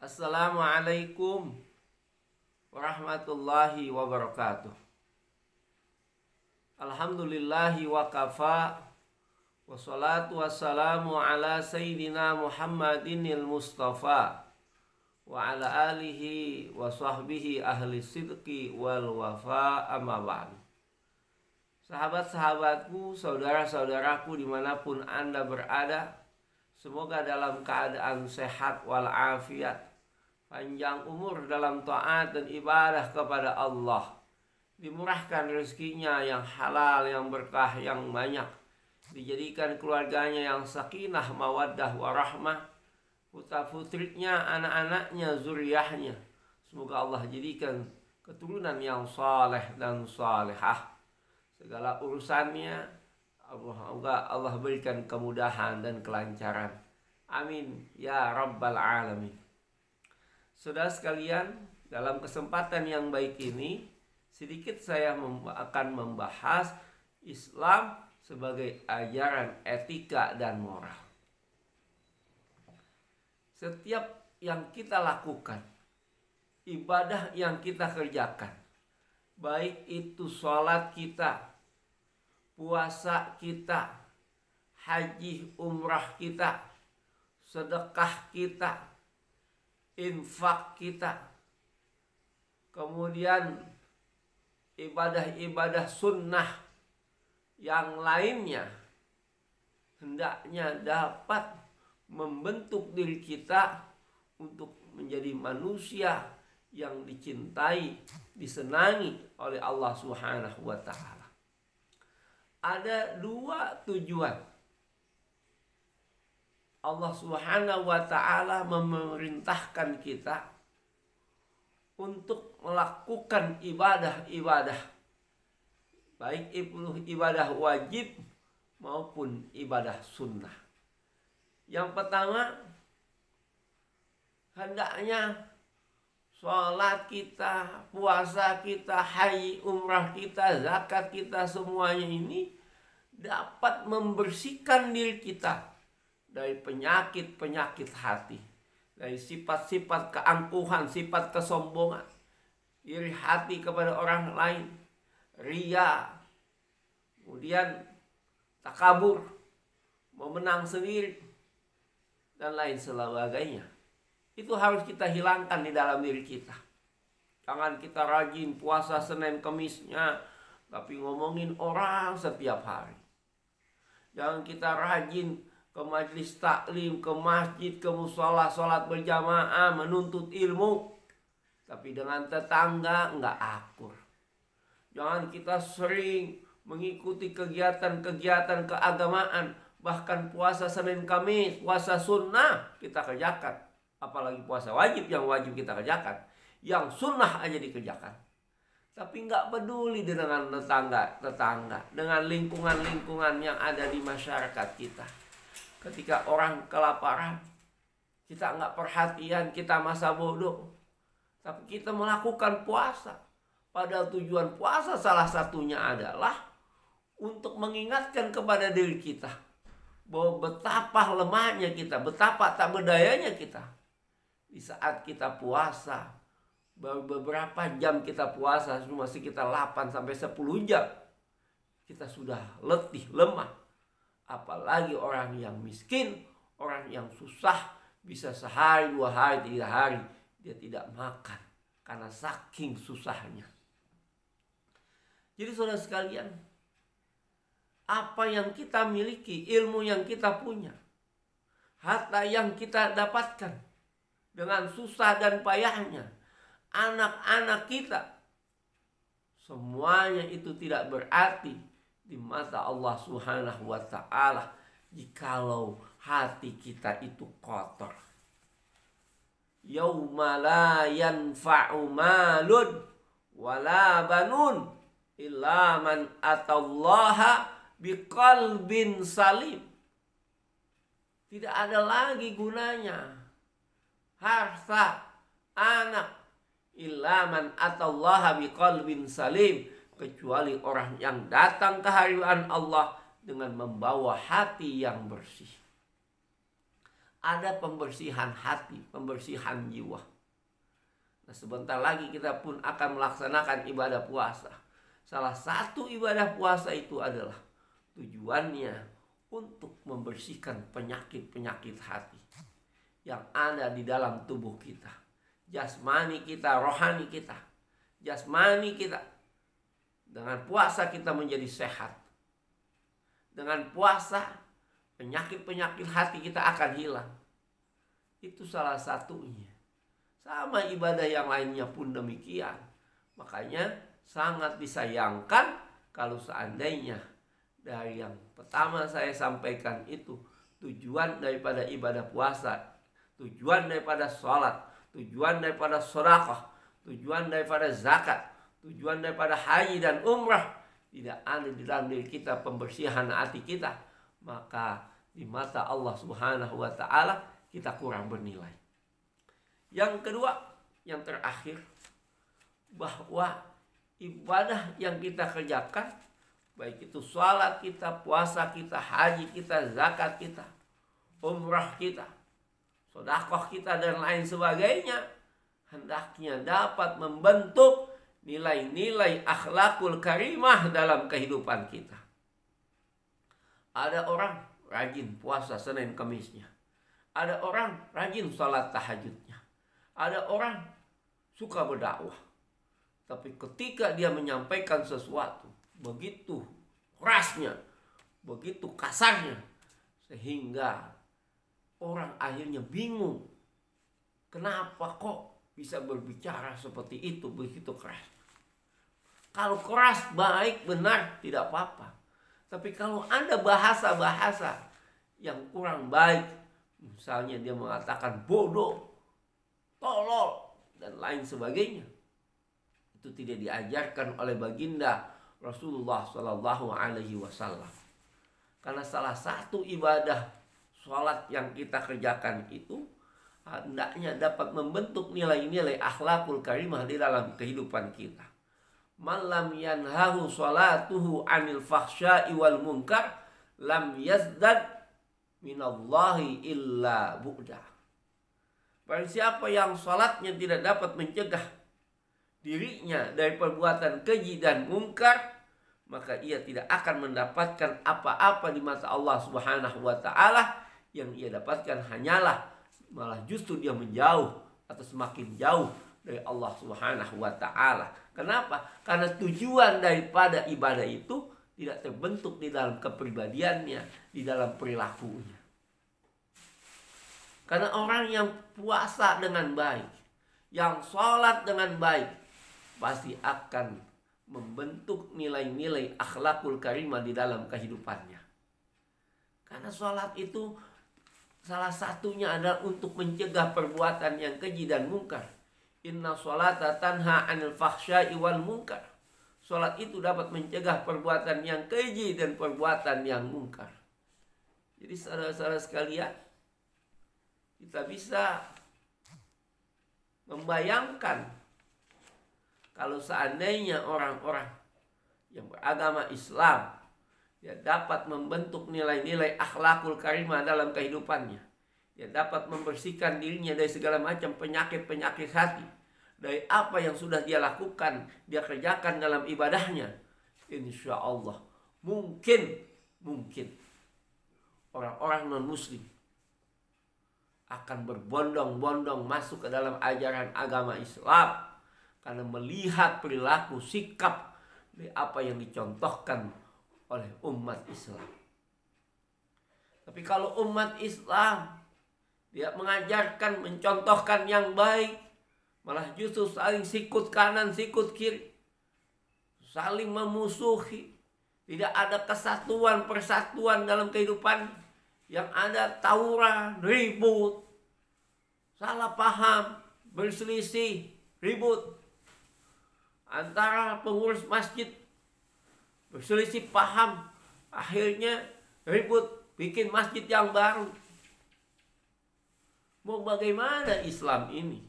Assalamualaikum warahmatullahi wabarakatuh. Alhamdulillahi wa kafa. Wassalatu wassalamu ala sayyidina Muhammadinil Mustafa wa ala alihi wa sahbihi ahli sidqi wal wafa, amma ba'du. Sahabat-sahabatku, saudara-saudaraku dimanapun Anda berada, semoga dalam keadaan sehat walafiat, panjang umur dalam taat dan ibadah kepada Allah, dimurahkan rezekinya yang halal, yang berkah, yang banyak, dijadikan keluarganya yang sakinah, mawaddah, warahmah, putra-putrinya, anak-anaknya, zuriyahnya. Semoga Allah jadikan keturunan yang saleh dan salehah. Segala urusannya Allah berikan kemudahan dan kelancaran. Amin ya rabbal alamin. Saudara sekalian, dalam kesempatan yang baik ini, sedikit saya akan membahas Islam sebagai ajaran etika dan moral. Setiap yang kita lakukan, ibadah yang kita kerjakan, baik itu sholat kita, puasa kita, haji umrah kita, sedekah kita, infak kita, kemudian ibadah-ibadah sunnah yang lainnya, hendaknya dapat membentuk diri kita untuk menjadi manusia yang dicintai, disenangi oleh Allah Subhanahu wa ta'ala. Ada dua tujuan Allah Subhanahu wa ta'ala memerintahkan kita untuk melakukan ibadah-ibadah, baik itu ibadah wajib maupun ibadah sunnah. Yang pertama, hendaknya sholat kita, puasa kita, haji umrah kita, zakat kita, semuanya ini dapat membersihkan diri kita dari penyakit-penyakit hati, dari sifat-sifat keangkuhan, sifat kesombongan, iri hati kepada orang lain, ria, kemudian takabur, memenang sendiri, dan lain sebagainya. Itu harus kita hilangkan di dalam diri kita. Jangan kita rajin puasa Senin Kemisnya, tapi ngomongin orang setiap hari. Jangan kita rajin ke majelis taklim, ke masjid, ke musola, sholat berjamaah, menuntut ilmu, tapi dengan tetangga nggak akur. Jangan kita sering mengikuti kegiatan-kegiatan keagamaan, bahkan puasa Senin Kamis, puasa sunnah kita kerjakan. Apalagi puasa wajib, yang wajib kita kerjakan, yang sunnah aja dikerjakan. Tapi nggak peduli dengan tetangga, dengan lingkungan-lingkungan yang ada di masyarakat kita. Ketika orang kelaparan, kita nggak perhatian, kita masa bodoh. Tapi kita melakukan puasa. Padahal tujuan puasa salah satunya adalah untuk mengingatkan kepada diri kita bahwa betapa lemahnya kita, betapa tak berdayanya kita. Di saat kita puasa, baru beberapa jam kita puasa, cuma sekitar 8-10 jam, kita sudah letih, lemah. Apalagi orang yang miskin, orang yang susah, bisa sehari, 2 hari, 3 hari dia tidak makan karena saking susahnya. Jadi saudara sekalian, apa yang kita miliki, ilmu yang kita punya, harta yang kita dapatkan dengan susah dan payahnya, anak-anak kita, semuanya itu tidak berarti di mata Allah Subhanahu wa ta'ala jikalau hati kita itu kotor. Yauma la yanfa'u malun wala banun illa man atallaha biqalbin salim. Tidak ada lagi gunanya harta, anak, illa man atallaha biqalbin salim, kecuali orang yang datang ke hadirat Allah dengan membawa hati yang bersih. ada pembersihan hati, pembersihan jiwa. Nah, sebentar lagi kita pun akan melaksanakan ibadah puasa. Salah satu ibadah puasa itu adalah tujuannya untuk membersihkan penyakit-penyakit hati yang ada di dalam tubuh kita. Jasmani kita, rohani kita. Jasmani kita. Dengan puasa kita menjadi sehat. Dengan puasa penyakit-penyakit hati kita akan hilang. Itu salah satunya. Sama ibadah yang lainnya pun demikian. Makanya sangat disayangkan kalau seandainya dari yang pertama saya sampaikan itu, tujuan daripada ibadah puasa, tujuan daripada sholat, tujuan daripada sedekah, tujuan daripada zakat, tujuan daripada haji dan umrah tidak ada di dalam diri kita pembersihan hati kita, maka di mata Allah Subhanahu wa taala kita kurang bernilai. Yang kedua, yang terakhir, bahwa ibadah yang kita kerjakan, baik itu sholat kita, puasa kita, haji kita, zakat kita, umrah kita, sedekah kita, dan lain sebagainya, hendaknya dapat membentuk nilai-nilai akhlakul karimah dalam kehidupan kita. Ada orang rajin puasa Senin Kemisnya. Ada orang rajin sholat tahajudnya. Ada orang suka berdakwah. Tapi ketika dia menyampaikan sesuatu, begitu kerasnya, begitu kasarnya, sehingga orang akhirnya bingung. Kenapa kok bisa berbicara seperti itu, begitu keras? Kalau keras, baik, benar, tidak apa-apa. Tapi kalau ada bahasa-bahasa yang kurang baik, misalnya dia mengatakan bodoh, tolol, dan lain sebagainya, itu tidak diajarkan oleh baginda Rasulullah Shallallahu Alaihi Wasallam. Karena salah satu ibadah sholat yang kita kerjakan itu hendaknya dapat membentuk nilai-nilai akhlakul karimah di dalam kehidupan kita. Man lam yanhahu sholatuhu anil fahsya'i wal munkar lam yazdad minallahi illa bu'da. Barang siapa yang sholatnya tidak dapat mencegah dirinya dari perbuatan keji dan mungkar, maka ia tidak akan mendapatkan apa-apa di mata Allah Subhanahu wa taala. Yang ia dapatkan hanyalah malah justru dia menjauh atau semakin jauh dari Allah Subhanahu wa taala. Kenapa? Karena tujuan daripada ibadah itu tidak terbentuk di dalam kepribadiannya, di dalam perilakunya. Karena orang yang puasa dengan baik, yang sholat dengan baik, pasti akan membentuk nilai-nilai akhlakul karimah di dalam kehidupannya. Karena sholat itu salah satunya adalah untuk mencegah perbuatan yang keji dan mungkar. Inna sholata tanha anil fahsya'i wal munkar. Sholat itu dapat mencegah perbuatan yang keji dan perbuatan yang mungkar. Jadi saudara-saudara sekalian, kita bisa membayangkan kalau seandainya orang-orang yang beragama Islam dia dapat membentuk nilai-nilai akhlakul karimah dalam kehidupannya. Dia dapat membersihkan dirinya dari segala macam penyakit-penyakit hati. Dari apa yang sudah dia lakukan, dia kerjakan dalam ibadahnya. Insya Allah mungkin orang-orang non-muslim akan berbondong-bondong masuk ke dalam ajaran agama Islam karena melihat perilaku sikap dari apa yang dicontohkan oleh umat Islam. Tapi kalau umat Islam dia mengajarkan, mencontohkan yang baik, malah justru saling sikut kanan, sikut kiri, saling memusuhi, tidak ada kesatuan, persatuan dalam kehidupan, yang ada tawuran, ribut, salah paham, berselisih, ribut antara pengurus masjid, berselisih paham, akhirnya ribut, bikin masjid yang baru. Mau bagaimana Islam ini?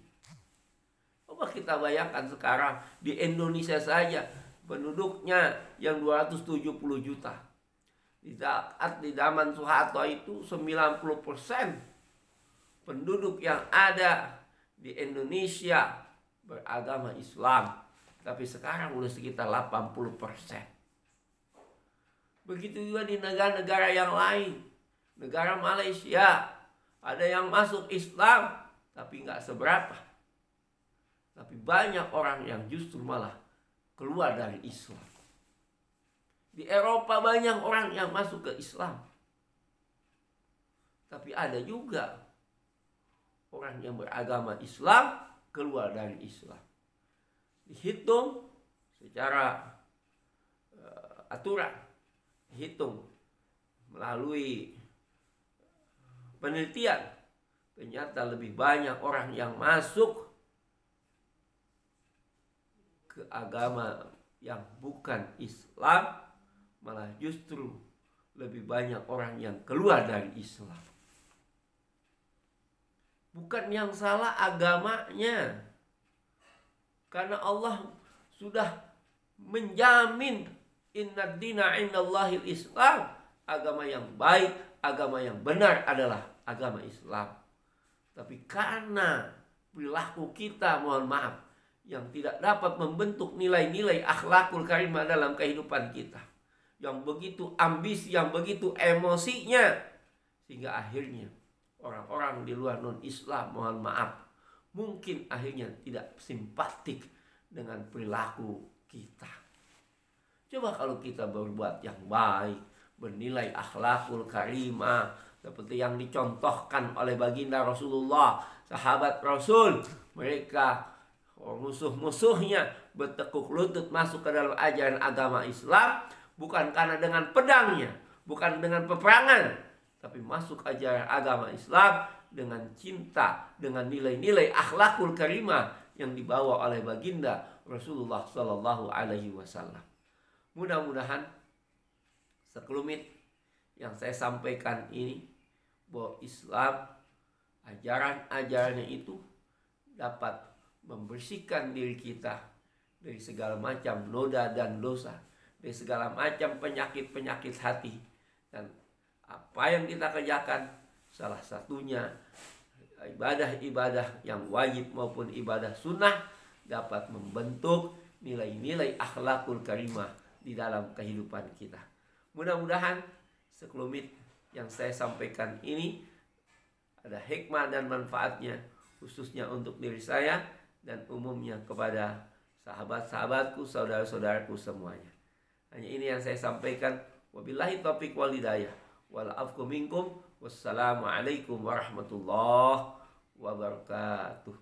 Coba kita bayangkan sekarang di Indonesia saja penduduknya yang 270 juta. Di zaman Soeharto itu 90% penduduk yang ada di Indonesia beragama Islam, tapi sekarang udah sekitar 80%. Begitu juga di negara-negara yang lain. Negara Malaysia ada yang masuk Islam tapi nggak seberapa. Tapi banyak orang yang justru malah keluar dari Islam. Di Eropa banyak orang yang masuk ke Islam. Tapi ada juga orang yang beragama Islam keluar dari Islam. Dihitung secara aturan, dihitung melalui penelitian, ternyata lebih banyak orang yang masuk ke agama yang bukan Islam, malah justru lebih banyak orang yang keluar dari Islam. Bukan yang salah agamanya, karena Allah sudah menjamin inna dina indallahil Islam, agama yang baik, agama yang benar adalah agama Islam. Tapi karena perilaku kita, mohon maaf, yang tidak dapat membentuk nilai-nilai akhlakul karimah dalam kehidupan kita, yang begitu ambisi, yang begitu emosinya, sehingga akhirnya orang-orang di luar non-Islam, mohon maaf, mungkin akhirnya tidak simpatik dengan perilaku kita. Coba kalau kita berbuat yang baik, bernilai akhlakul karimah, seperti yang dicontohkan oleh baginda Rasulullah, sahabat Rasul, mereka musuh-musuhnya bertekuk lutut masuk ke dalam ajaran agama Islam, bukan karena dengan pedangnya, bukan dengan peperangan, tapi masuk ajaran agama Islam dengan cinta, dengan nilai-nilai akhlakul karimah yang dibawa oleh baginda Rasulullah Sallallahu Alaihi Wasallam. Mudah-mudahan sekelumit yang saya sampaikan ini, bahwa Islam, ajaran-ajarannya itu dapat membersihkan diri kita dari segala macam noda dan dosa, dari segala macam penyakit-penyakit hati. Dan apa yang kita kerjakan, salah satunya ibadah-ibadah yang wajib maupun ibadah sunnah, dapat membentuk nilai-nilai akhlakul karimah di dalam kehidupan kita. Mudah-mudahan sekelumit yang saya sampaikan ini ada hikmah dan manfaatnya, khususnya untuk diri saya dan umumnya kepada sahabat-sahabatku, saudara-saudaraku semuanya. Hanya ini yang saya sampaikan. Wabillahi taufiq wal hidayah. Wal afku minkum. Wassalamualaikum warahmatullahi wabarakatuh.